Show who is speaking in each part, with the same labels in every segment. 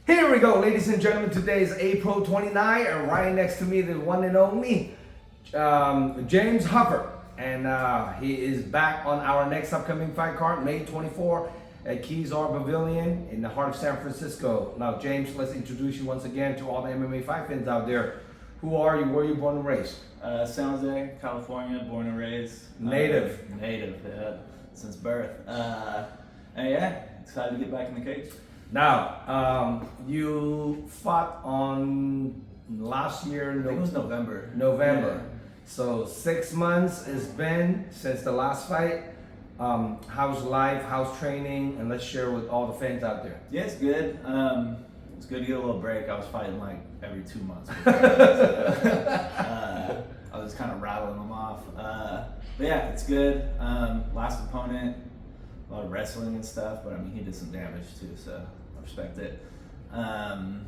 Speaker 1: Here we go, ladies and gentlemen. Today is April 29, and right next to me, the one and only James Huffer. And he is back on our next upcoming fight card, May 24 at Keys Art Pavilion in the heart of San Francisco. Now, James, let's introduce you once again to all the MMA fight fans out there. Who are you? Where are you born and raised?
Speaker 2: San Jose, California, born and raised.
Speaker 1: Native.
Speaker 2: Yeah, since birth. And yeah, excited to get back in the cage.
Speaker 1: Now, you fought on last year.
Speaker 2: I think it was November.
Speaker 1: November. Yeah. So 6 months it's been since the last fight. How's life? How's training? And let's share with all the fans out there.
Speaker 2: Yeah, it's good. It's good to get a little break. I was fighting like every 2 months. I was kind of rattling them off. But yeah, it's good. Last opponent, a lot of wrestling and stuff, but I mean, he did some damage too, so I respect it. I'm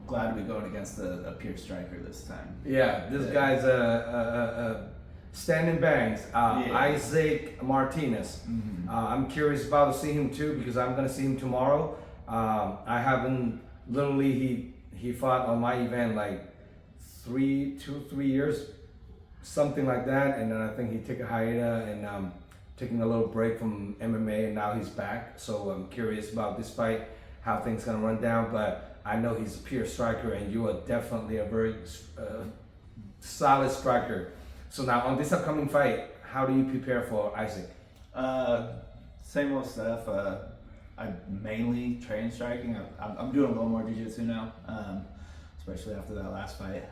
Speaker 2: glad to be going against a pure striker this time.
Speaker 1: Yeah, this guy's a standing bangs, Isaac Martinez.
Speaker 2: Mm-hmm.
Speaker 1: I'm curious about to see him too because I'm gonna see him tomorrow. I haven't literally he fought on my event like 3 years, something like that, and then I think he took a hiatus and taking a little break from MMA, and now he's back. So I'm curious about this fight, how things gonna run down, but I know he's a pure striker, and you are definitely a very solid striker. So now on this upcoming fight, how do you prepare for Isaac?
Speaker 2: Same old stuff. I mainly train striking. I'm doing a little more jiu-jitsu now, especially after that last fight.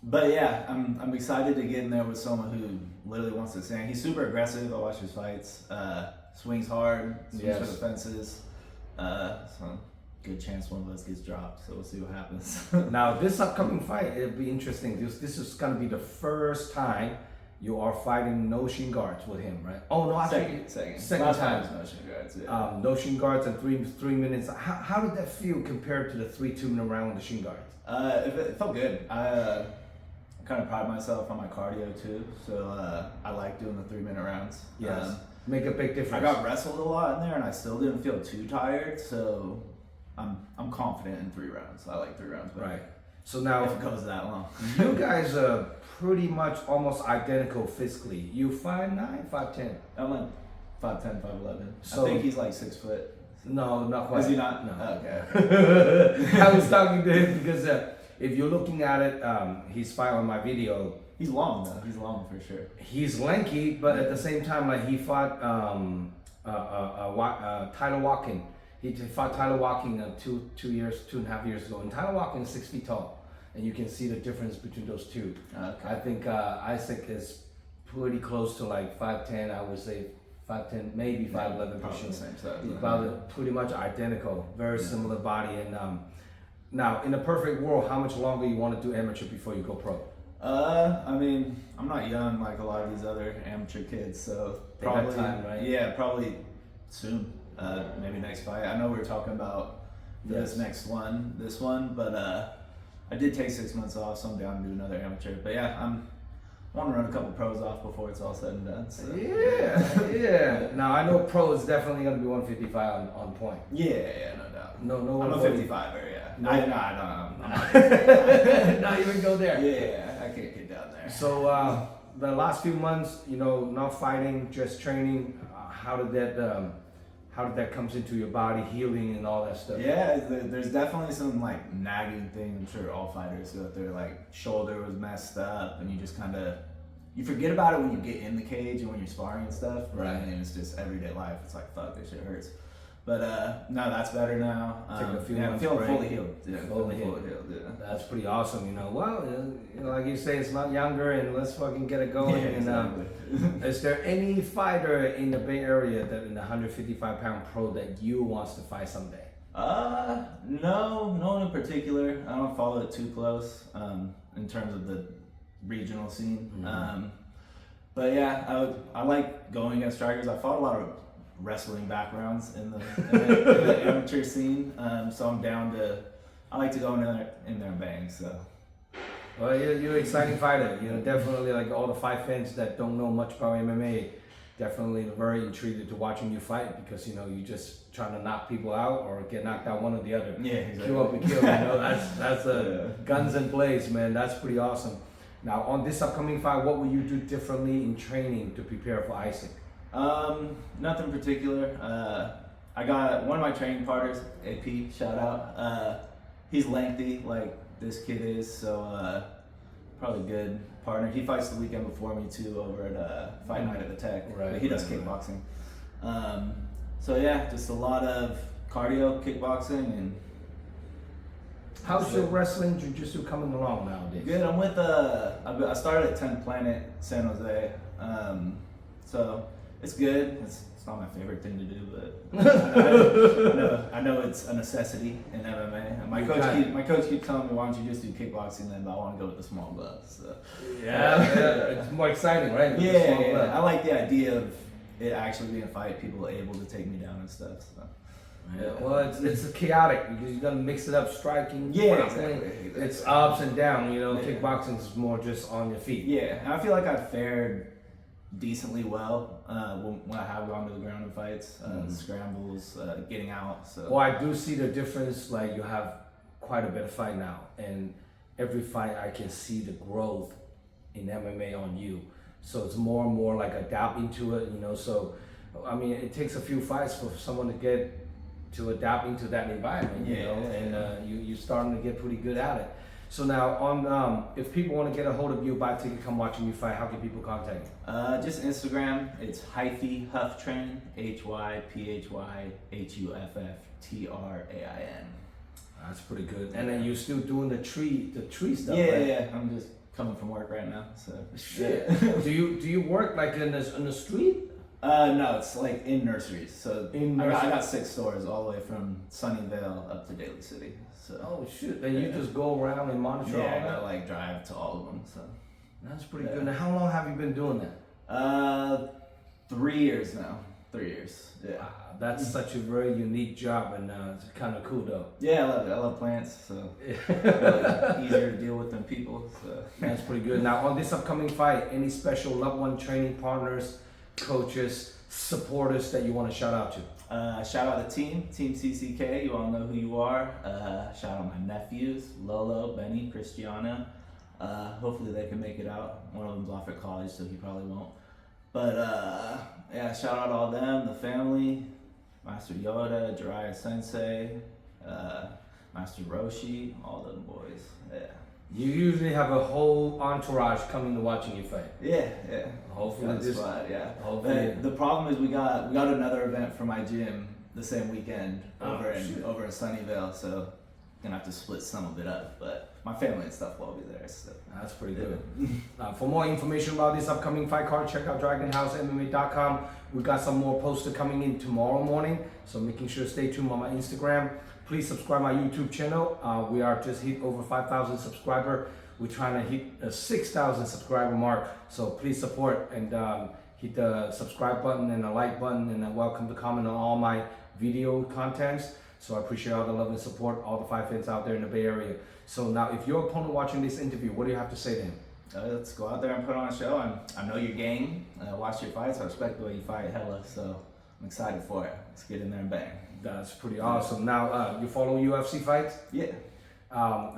Speaker 2: But yeah, I'm excited to get in there with someone who literally wants to stand. He's super aggressive. I watch his fights. Swings hard, swings for the fences. So good chance one of us gets dropped. So we'll see what happens.
Speaker 1: Now this upcoming fight, it'll be interesting. This is gonna be the first time you are fighting no shin guards with him, right? Oh no,
Speaker 2: second
Speaker 1: time.
Speaker 2: No shin guards. Yeah.
Speaker 1: No shin guards and three minutes. How did that feel compared to the 2-minute round with the shin guards?
Speaker 2: It felt good. I kind of pride myself on my cardio too, so I like doing the 3-minute rounds.
Speaker 1: Yes, make a big difference.
Speaker 2: I got wrestled a lot in there, and I still didn't feel too tired, so I'm confident in 3 rounds. I like 3 rounds better.
Speaker 1: Right. So now,
Speaker 2: if it goes that long,
Speaker 1: you guys are pretty much almost identical physically. You 5'9", 5'10".
Speaker 2: I'm like 5'10", 5'11".
Speaker 1: So,
Speaker 2: I think he's like 6 foot.
Speaker 1: No, not quite.
Speaker 2: Is he not?
Speaker 1: No.
Speaker 2: Okay.
Speaker 1: I was talking to him because if you're looking at it, he's following my video.
Speaker 2: He's long though. He's long for sure.
Speaker 1: He's lanky, but at the same time, like he fought Tyler Walking. He fought Tyler Walking 2.5 years ago, and Tyler Walking is 6 feet tall, and you can see the difference between those two.
Speaker 2: Okay.
Speaker 1: I think Isaac is pretty close to like 5'10". I would say 5'10", maybe 5'11".
Speaker 2: Probably the same size.
Speaker 1: About pretty much identical, very similar body. And now, in a perfect world, how much longer you want to do amateur before you go pro?
Speaker 2: I mean, I'm not young like a lot of these other amateur kids, so
Speaker 1: They got
Speaker 2: probably
Speaker 1: time, right?
Speaker 2: Yeah, probably soon. Maybe next fight. I know we were talking about this one, but I did take 6 months off, so I'm down to do another amateur. But yeah, I want to run a couple pros off before it's all said and done. So.
Speaker 1: Yeah. Now I know pro is definitely going to be 155 on point.
Speaker 2: Yeah, no doubt.
Speaker 1: No,
Speaker 2: I'm a 55er, yeah.
Speaker 1: No,
Speaker 2: I'm not.
Speaker 1: Not even go there.
Speaker 2: Yeah, I can't get down there.
Speaker 1: So the last few months, not fighting, just training. How did that comes into your body, healing and all that stuff?
Speaker 2: Yeah, there's definitely some like nagging thing. I'm sure all fighters go through. Like shoulder was messed up, and you just kind of forget about it when you get in the cage and when you're sparring and stuff.
Speaker 1: Right.
Speaker 2: And it's just everyday life. It's like fuck, this shit hurts. But no, that's better now.
Speaker 1: Taking a few
Speaker 2: I'm
Speaker 1: months
Speaker 2: feeling
Speaker 1: break.
Speaker 2: fully healed. Yeah,
Speaker 1: Fully healed.
Speaker 2: Yeah.
Speaker 1: That's pretty awesome. Well, like you say, it's not younger, and let's fucking get it going.
Speaker 2: Yeah, exactly.
Speaker 1: Is there any fighter in the Bay Area that in the 155-pound pro that you wants to fight someday?
Speaker 2: No one in particular. I don't follow it too close in terms of the regional scene.
Speaker 1: Mm-hmm.
Speaker 2: But yeah, I like going against strikers. I fought a lot of wrestling backgrounds in the amateur scene, so I'm down to. I like to go in there and bang. So.
Speaker 1: Well, you're an exciting fighter. Definitely like all the fight fans that don't know much about MMA. definitely very intrigued to watching you fight because you know you just trying to knock people out or get knocked out one or the other.
Speaker 2: Yeah, exactly.
Speaker 1: Kill up and kill. You know, that's guns and blades, man. That's pretty awesome. Now on this upcoming fight, what will you do differently in training to prepare for Isaac?
Speaker 2: Nothing particular. I got one of my training partners, AP, shout out. He's lengthy like this kid is, so probably a good partner. He fights the weekend before me too over at Fight Night at the Tech.
Speaker 1: Right,
Speaker 2: but he does
Speaker 1: right.
Speaker 2: kickboxing. So yeah, just a lot of cardio, kickboxing, and
Speaker 1: How's your wrestling jiu-jitsu coming along nowadays?
Speaker 2: good. I'm with I started at 10th Planet San Jose, so it's good. It's not my favorite thing to do, but I know it's a necessity in MMA. And my coach keeps telling me, "Why don't you just do kickboxing then?" But I want to go with the small gloves. So.
Speaker 1: Yeah, it's more exciting, right? With the small
Speaker 2: Yeah.
Speaker 1: glove.
Speaker 2: I like the idea of it actually being a fight. People are able to take me down and stuff. So.
Speaker 1: Yeah, well, it's chaotic because you gotta mix it up, striking.
Speaker 2: Yeah,
Speaker 1: grappling.
Speaker 2: exactly.
Speaker 1: It's ups and down. You know,
Speaker 2: Yeah.
Speaker 1: kickboxing is more just on your feet.
Speaker 2: Yeah, and I feel like I've fared decently well when I have gone to the ground in fights, scrambles, getting out. So.
Speaker 1: Well, I do see the difference. Like you have quite a bit of fight now, and every fight I can see the growth in MMA on you. So it's more and more like adapting to it. You know, so I mean, it takes a few fights for someone to get to adapting to that environment. You know, and you're starting to get pretty good at it. So now, on if people want to get a hold of you, buy a ticket, come watching you fight, how can people contact you?
Speaker 2: Just Instagram. It's Hyphy Huff Train, HYPHYHUFFTRAIN.
Speaker 1: That's pretty good. And then you're still doing the tree stuff,
Speaker 2: Yeah,
Speaker 1: right?
Speaker 2: yeah. I'm just coming from work right now, so.
Speaker 1: Shit.
Speaker 2: Yeah.
Speaker 1: do you work like in the street?
Speaker 2: No, it's like in nurseries. So
Speaker 1: In
Speaker 2: I
Speaker 1: nurseries.
Speaker 2: got 6 stores all the way from Sunnyvale up to Daly City. So.
Speaker 1: Oh shit! Then you just go around and monitor all
Speaker 2: Yeah, I
Speaker 1: that.
Speaker 2: gotta like drive to all of them. So.
Speaker 1: That's pretty good. Now, how long have you been doing that?
Speaker 2: 3 years now. 3 years. Yeah.
Speaker 1: Wow, that's such a very unique job, and it's kind of cool though.
Speaker 2: Yeah, I love it. I love plants, so really easier to deal with than people. So.
Speaker 1: That's pretty good. Now, on this upcoming fight, any special loved one, training partners, coaches, supporters that you want to shout out to?
Speaker 2: Shout out to Team CCK. You all know who you are. Shout out my nephews, Lolo, Benny, Cristiano. Hopefully they can make it out. One of them's off at college, so he probably won't. But yeah, shout out all them, the family, Master Yoda, Jiraiya Sensei, Master Roshi, all them boys. Yeah.
Speaker 1: You usually have a whole entourage coming to watching you fight.
Speaker 2: Yeah.
Speaker 1: Hopefully
Speaker 2: Got a
Speaker 1: this.
Speaker 2: squad, yeah.
Speaker 1: Hopefully.
Speaker 2: The problem is we got another event for my gym the same weekend over in Sunnyvale, so gonna have to split some of it up. But my family and stuff will all be there. So.
Speaker 1: That's pretty good. For more information about this upcoming fight card, check out DragonHouseMMA.com. We got some more posters coming in tomorrow morning, so making sure to stay tuned on my Instagram. Please subscribe my YouTube channel. We are just hit over 5,000 subscriber. We're trying to hit a 6,000 subscriber mark, so please support and hit the subscribe button and the like button, and then welcome to comment on all my video contents. So I appreciate all the love and support, all the fight fans out there in the Bay Area. So now, if your opponent watching this interview, what do you have to say to him?
Speaker 2: Let's go out there and put on a show. I know your game. Watch your fights. I respect the way you fight, hella. So I'm excited for it. Let's get in there and bang.
Speaker 1: That's pretty awesome. Now, you follow UFC fights?
Speaker 2: Yeah.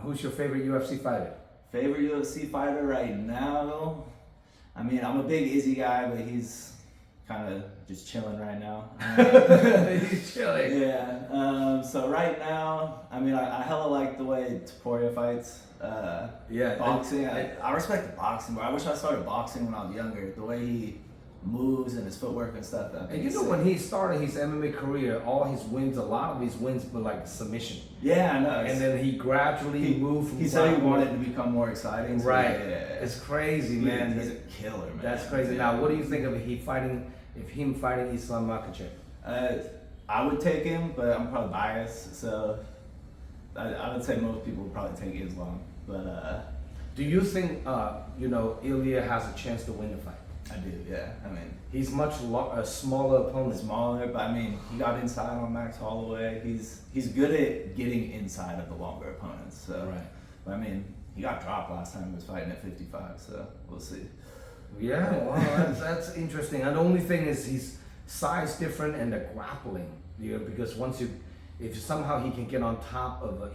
Speaker 1: Who's your favorite UFC fighter?
Speaker 2: Favorite UFC fighter right now? I mean, I'm a big Izzy guy, but he's kind of just chilling right now.
Speaker 1: He's chilling.
Speaker 2: Yeah. So right now, I mean, I hella like the way Taporia fights.
Speaker 1: Yeah.
Speaker 2: Boxing. I respect the boxing, but I wish I started boxing when I was younger. The way he moves and his footwork and stuff.
Speaker 1: And you know, when he started his MMA career, all his wins, a lot of his wins were like submission.
Speaker 2: Yeah, I know.
Speaker 1: And then he gradually moved from.
Speaker 2: He said he wanted to become more exciting. So
Speaker 1: right.
Speaker 2: Yeah.
Speaker 1: It's crazy, man.
Speaker 2: He's a killer, man.
Speaker 1: That's crazy.
Speaker 2: Yeah.
Speaker 1: Now, what do you think of him fighting Islam Makhachev?
Speaker 2: I would take him, but I'm probably biased, so I would say most people would probably take Islam. But
Speaker 1: do you think Ilya has a chance to win the fight?
Speaker 2: I do, yeah. I mean,
Speaker 1: he's much a smaller opponent.
Speaker 2: Smaller, but I mean, he got inside on Max Holloway. He's good at getting inside of the longer opponents. So,
Speaker 1: right.
Speaker 2: But I mean, he got dropped last time he was fighting at 55, so we'll see.
Speaker 1: Yeah, well, that's interesting. And the only thing is he's size different and the grappling. Because if somehow he can get on top of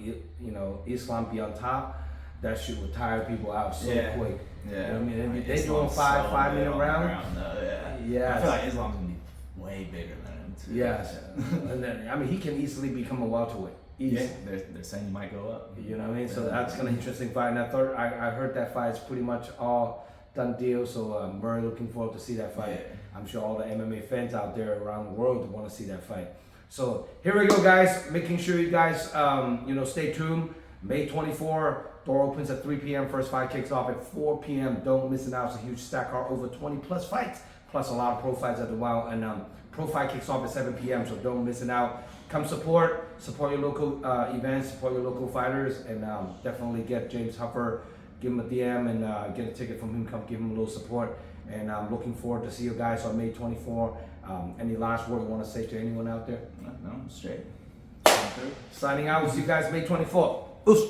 Speaker 1: Islam, be on top, that shit would tire people out so quick.
Speaker 2: Yeah.
Speaker 1: You know what I mean? And they
Speaker 2: Islam's
Speaker 1: doing five minute round.
Speaker 2: Yeah. I feel like Islam's gonna be way bigger than him too.
Speaker 1: Yes. And then I mean he can easily become a welterweight.
Speaker 2: Yeah, they're saying he might go up.
Speaker 1: You know what I mean? So that's an interesting fight. And I heard that fight's pretty much all done deal. So I'm very looking forward to see that fight.
Speaker 2: Yeah.
Speaker 1: I'm sure all the MMA fans out there around the world want to see that fight. So here we go, guys. Making sure you guys, stay tuned. May 24, door opens at 3 p.m. First fight kicks off at 4 p.m. Don't miss it out. It's a huge stack card, over 20 plus fights, plus a lot of pro fights at the while. And pro fight kicks off at 7 p.m. So don't miss it out. Come support your local events, support your local fighters, and definitely get James Huffer, give him a DM, and get a ticket from him. Come give him a little support. And I'm looking forward to see you guys on May 24. Any last word you want to say to anyone out there?
Speaker 2: No, straight.
Speaker 1: Signing out. We'll see you guys May 24. Oos.